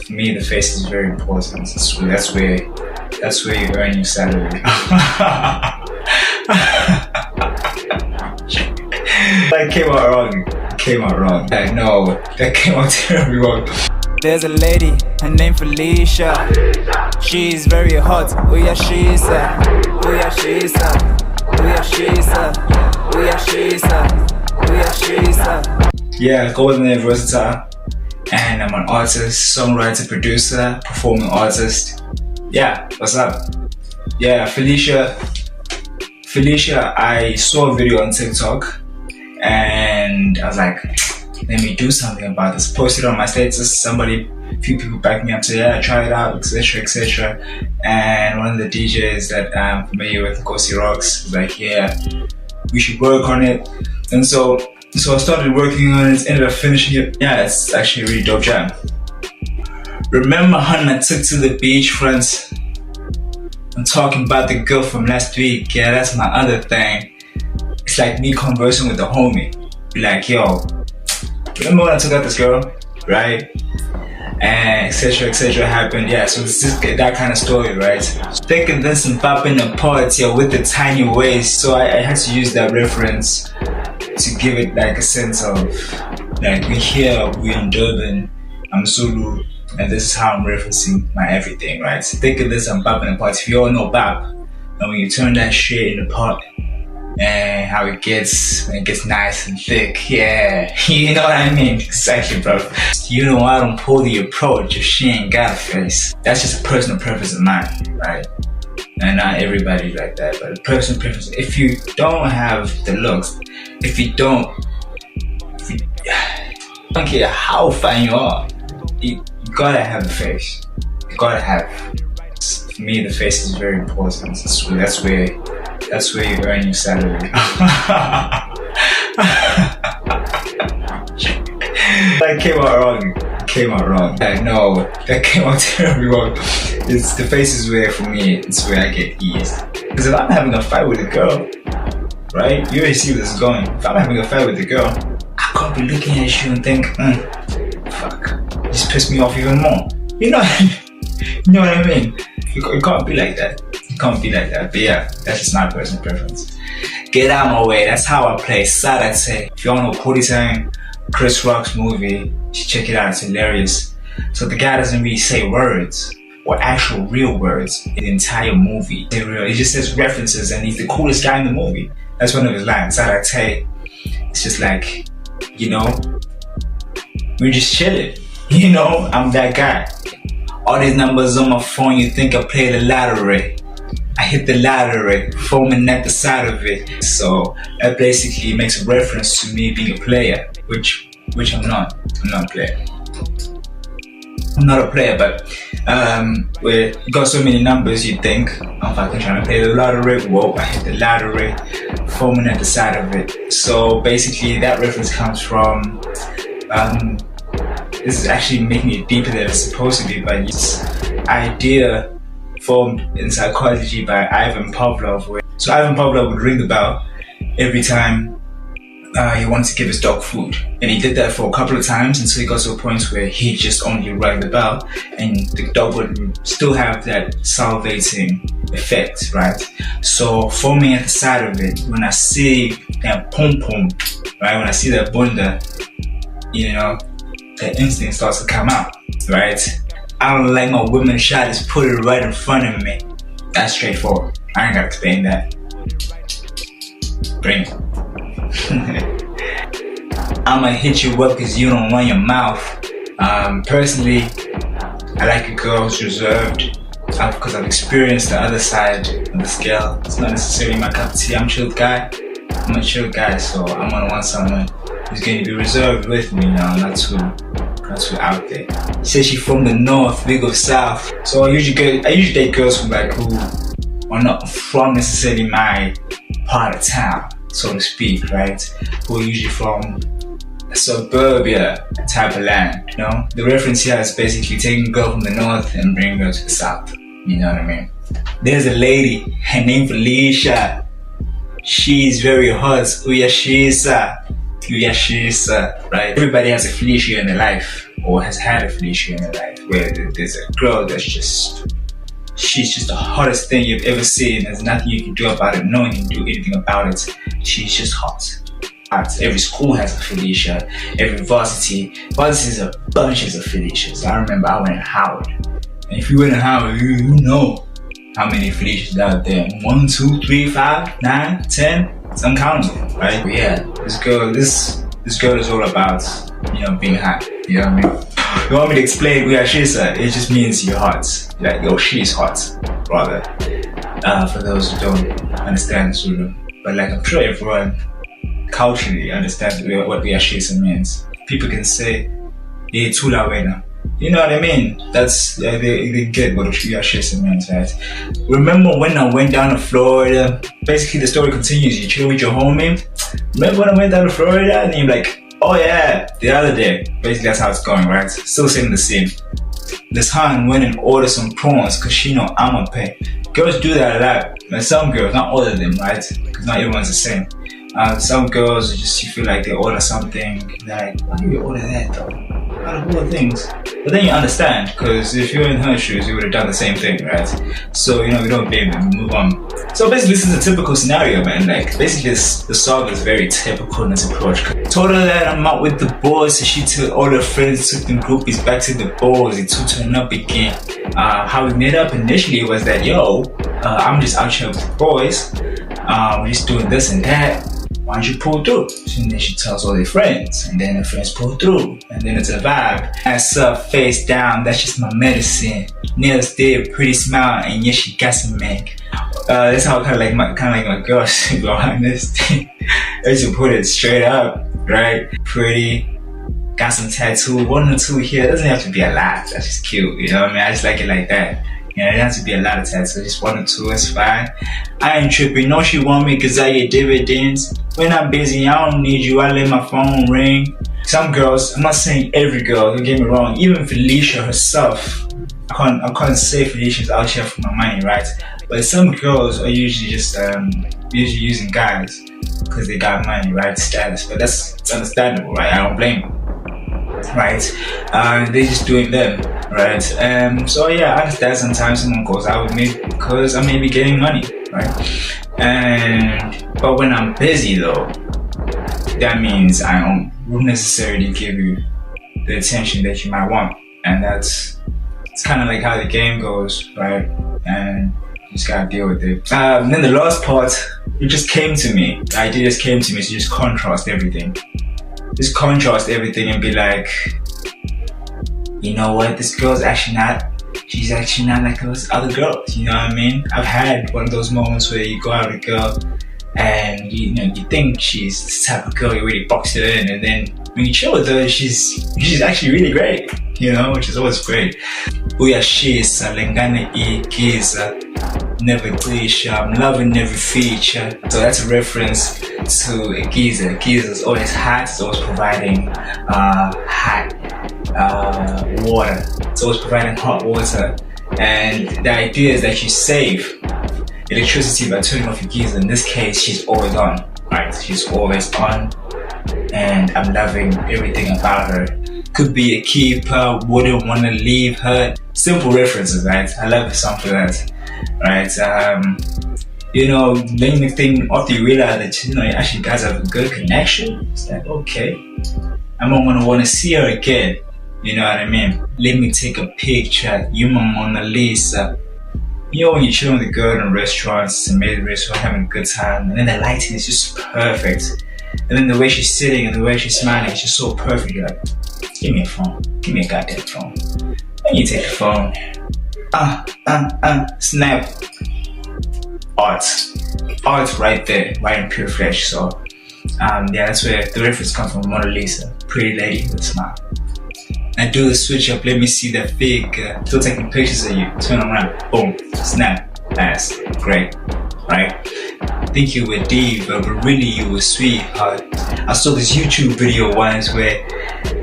For me, the face is very important. That's where you earn your salary. That came out wrong. I know, that came out terribly wrong. There's a lady, her name Felicia. She's very hot. Oh yeah, she's a. Oh yeah, she's a. Oh yeah, she's a. Oh yeah, she's a. Oh yeah, she's a. Yeah, go with me, Versatyl. And I'm an artist, songwriter, producer, performing artist. Yeah, what's up? Yeah, Felicia, I saw a video on TikTok and I was like, let me do something about this. Posted on my status, a few people backed me up, said, yeah, try it out, etc, etc. And one of the DJs that I'm familiar with, Kosi Rocks, was like, yeah, we should work on it. And so I started working on it, ended up finishing it. Yeah, it's actually a really dope jam. Remember hun I took to the beachfront? I'm talking about the girl from last week. Yeah, that's my other thing. It's like me conversing with the homie. Be like, yo, remember when I took out this girl? Right? And etc happened. Yeah, so it's just that kind of story, right? Thinking this and popping apart, yeah, with the tiny waist. So I had to use that reference to give it like a sense of like we in Durban, I'm Zulu, and this is how I'm referencing my everything, right? So think of this, I'm bopping apart. If you all know bop, and when you turn that shit in the pot and how it gets when it gets nice and thick, yeah, you know what I mean? Exactly, bro. You know I don't pull the approach if she ain't got a face. That's just a personal preference of mine, right? And not everybody like that, but a personal preference. If you don't have the looks, if you don't care how fine you are, you gotta have the face. You gotta have. For me, the face is very important. That's where you earn your salary. That came out wrong. I know, that came out terribly wrong. The face is where, for me, it's where I get eased. Because if I'm having a fight with a girl, right? You already see where this is going. If I'm having a fight with a girl, I can't be looking at you and think, fuck, this pissed me off even more. You know what I mean? It can't be like that. It can't be like that. But yeah, that's just my personal preference. Get out of my way. That's how I play. Versatyl. If you all know Puri Time, Chris Rock's movie, you should check it out. It's hilarious. So the guy doesn't really say words or actual real words in the entire movie. He just says references, and he's the coolest guy in the movie. That's one of his lines. Versatyl. It's just like, you know, we're just chilling. You know, I'm that guy. All these numbers on my phone, you think I play the lottery. I hit the lottery, foaming at the side of it. So that basically makes a reference to me being a player, which I'm not. I'm not a player. I'm not a player, but where you got so many numbers, you think I'm fucking trying to play the lottery. Whoa, I hit the lottery, foaming at the side of it. So basically, that reference comes from. This is actually making it deeper than it's supposed to be, but it's idea formed in psychology by Ivan Pavlov. So Ivan Pavlov would ring the bell every time he wanted to give his dog food, and he did that for a couple of times until he got to a point where he just only rang the bell, and the dog would still have that salivating effect, right? So foaming at the side of it, when I see that pom pom, right? When I see that bunda, you know, the instinct starts to come out, right? I don't like my women shot, just put it right in front of me. That's straightforward. I ain't gotta explain that. Bring it. I'ma hit you up cause you don't run your mouth. Personally, I like a girl who's reserved because I've experienced the other side of the scale. It's not necessarily my cup of tea. I'm a chill guy, so I'm gonna want someone who's going to be reserved with me now, not too out there. She says she's from the north, we go south. So I usually date girls from like who are not from necessarily my part of town, so to speak, right? Who are usually from suburbia type of land, you know? The reference here is basically taking a girl from the north and bringing her to the south, you know what I mean? There's a lady, her name Felicia. She's very hot, oh yeah, she's right? Everybody has a Felicia in their life, or has had a Felicia in their life. where there's a girl that's she's just the hottest thing you've ever seen. There's nothing you can do about it. No one can do anything about it. She's just hot. Every school has a Felicia. Every varsity is a bunches of Felicias. I remember I went to Howard. And if you went to Howard, you know how many Felicias out there. 1, 2, 3, 5, 9, 10. It's uncountable, right? But yeah, this girl is all about, being hot. You know what I mean? You want me to explain who she is? It just means you're hot. Like, yo, she's hot, rather. For those who don't understand Zulu. But like, I'm sure everyone culturally understands what Uyashisa means. People can say, "Hey, Tula Wena." You know what I mean? That's they get what Uyashisa means, right? Remember when I went down to Florida? Basically, the story continues. You chill with your homie. Remember when I went down to Florida? And you're like, "Oh yeah, the other day." Basically, that's how it's going, right? Still saying the same. This Han went and ordered some prawns because she know I'ma pay. Girls do that a lot. And some girls, not all of them, right? Because not everyone's the same. Some girls just, you feel like they order something, like, why do you order that though? Out of all things. But then you understand, because if you're in her shoes, you would have done the same thing, right? So, we don't blame them, move on. So basically, this is a typical scenario, man. Like, basically, the song is very typical in its approach. Told her that I'm out with the boys, so she took all her friends, took them groupies back to the boys, they two turned up again. How we met up initially was that, I'm just out here with the boys, we're just doing this and that. Why don't you pull through? And then she tells all their friends, and then her friends pull through, and then it's a vibe. Ass up, face down, that's just my medicine. Nails did, pretty smile, and yes, she got some make. That's how kind of like my girl should go on this thing. I used to put it straight up, right? Pretty, got some tattoo, 1 or 2 here. It doesn't have to be a lot. That's just cute, you know what I mean? I just like it like that. It has to be a lot of tattoos, just 1 or 2 is fine. I ain't tripping, no she want me cause I get dividends. When I'm busy, I don't need you, I let my phone ring. Some girls, I'm not saying every girl, don't get me wrong, even Felicia herself, I can't say Felicia's out here for my money, right? But some girls are usually just usually using guys because they got money, right? Status, but it's understandable, right? I don't blame them. Right, they're just doing them, right? So yeah, I understand sometimes someone goes out with me because I may be getting money, right? But when I'm busy though, that means I won't necessarily give you the attention that you might want, and it's kind of like how the game goes, right? And you just gotta deal with it. Then the last part, it just came to me. The idea just came to me to just contrast everything. Just contrast everything and be like, you know what, she's actually not like those other girls, you know what I mean? I've had one of those moments where you go out with a girl and you think she's this type of girl, you really box her in, and then when you chill with her, she's actually really great, which is always great. Uyashisa, lengane igiza, never cliche, I'm loving every feature. So that's a reference to a geezer. A geezer is always hot, it's always providing hot water. It's always providing hot water. And the idea is that you save electricity by turning off your geyser. In this case, she's always on, right? She's always on. And I'm loving everything about her. Could be a keeper, wouldn't want to leave her. Simple references, right? I love the song for that, right? Then the thing after you realize that you actually guys have a good connection, it's like, okay, I'm gonna want to see her again. You know what I mean? Let me take a picture. You my Mona Lisa. When you chill with a girl in restaurants, it's amazing restaurant, having a good time, and then the lighting is just perfect. And then the way she's sitting and the way she's smiling is just so perfect. You're like, give me a phone. Give me a goddamn phone. And you take the phone. Snap. Art right there, right in pure flesh. So, that's where the reference comes from. Mona Lisa, pretty lady with a smile. I do the switch up, let me see that figure. Still taking pictures of you, turn around, boom, snap, ass, great, right? Think you were diva, but really you were sweetheart. I saw this YouTube video once where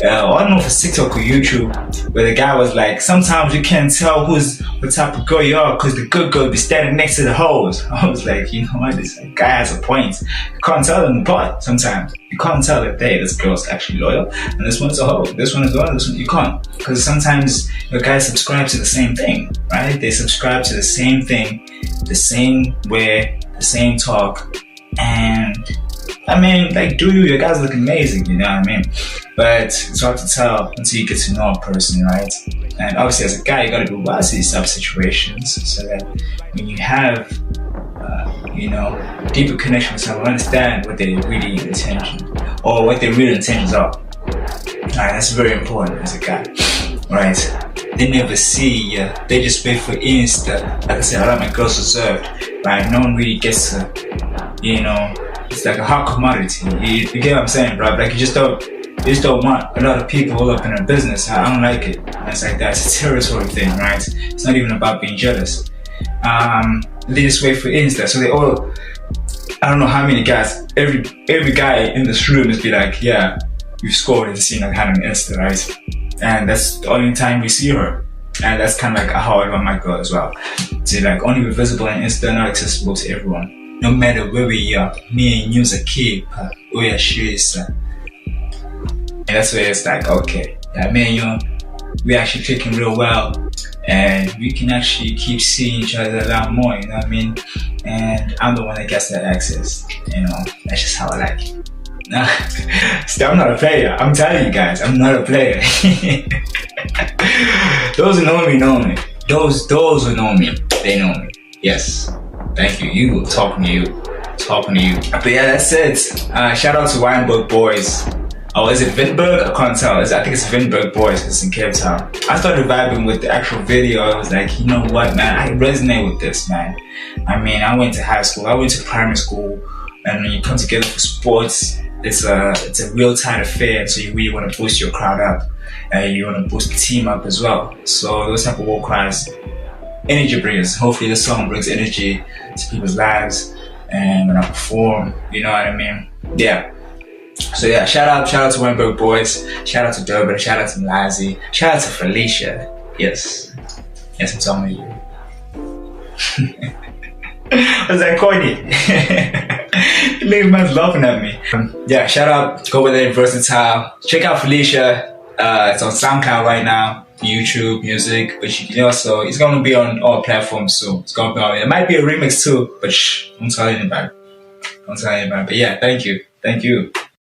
I don't know if it's TikTok or YouTube, where the guy was like, sometimes you can't tell what type of girl you are because the good girl be standing next to the hoes. I was like, you know what, this guy has a point. You can't tell them apart sometimes. You can't tell that, hey, this girl's actually loyal and this one's a hoe. This one is loyal, this one, you can't. Because sometimes your guys subscribe to the same thing, right? They subscribe to the same thing, the same way, the same talk, and I mean, like, do you guys look amazing, you know what I mean? But it's hard to tell until you get to know a person, right? And obviously, as a guy, you gotta be wise to these type of situations so that when you have, deeper connection with someone, understand what their really intention or what their real intentions are. Right, that's very important as a guy, right? They never see you, they just wait for Insta. Like I said, a lot of my girls reserved, right? No one really gets to, it's like a hot commodity. You get what I'm saying, bro? Like you just don't want a lot of people all up in a business. I don't like it. It's like that. It's a territory thing, right? It's not even about being jealous. They just wait for Insta. So they all, I don't know how many guys, every guy in this room is be like, yeah, you've scored and seen like had an Insta, right? And that's the only time we see her. And that's kind of like how I want my girl as well. So like only be visible on Insta, not accessible to everyone. No matter where we are, me and you's a kid, we are shoes. And that's where it's like, okay, yeah, me and you, we actually clicking real well, and we can actually keep seeing each other a lot more, you know what I mean? And I'm the one that gets that access, that's just how I like it. Still, I'm not a player, I'm telling you guys, I'm not a player. Those who know me know me. Those who know me, they know me. Yes. Thank you. Talking to you. But yeah, that's it. Shout out to Wynberg Boys. Oh, is it Wynberg? I can't tell. I think it's Wynberg Boys. It's in Cape Town. I started vibing with the actual video. I was like, you know what, man? I resonate with this, man. I mean, I went to high school. I went to primary school. And when you come together for sports, it's a real tight affair. So you really want to boost your crowd up. And you want to boost the team up as well. So those type of war cries, energy bringers. Hopefully this song brings energy to people's lives, and when I perform, you know what I mean? Yeah. So yeah, shout out to Wynberg Boys, shout out to Durban, shout out to Malazi, shout out to Felicia. Yes, I'm telling you. Was that corny? Man's laughing at me. Yeah, shout out, go over there, Versatyl. Check out Felicia. It's on SoundCloud right now, YouTube, music, but you can also, it's gonna be on all platforms soon. It's gonna be on, it might be a remix too, but don't tell anybody. But yeah, thank you.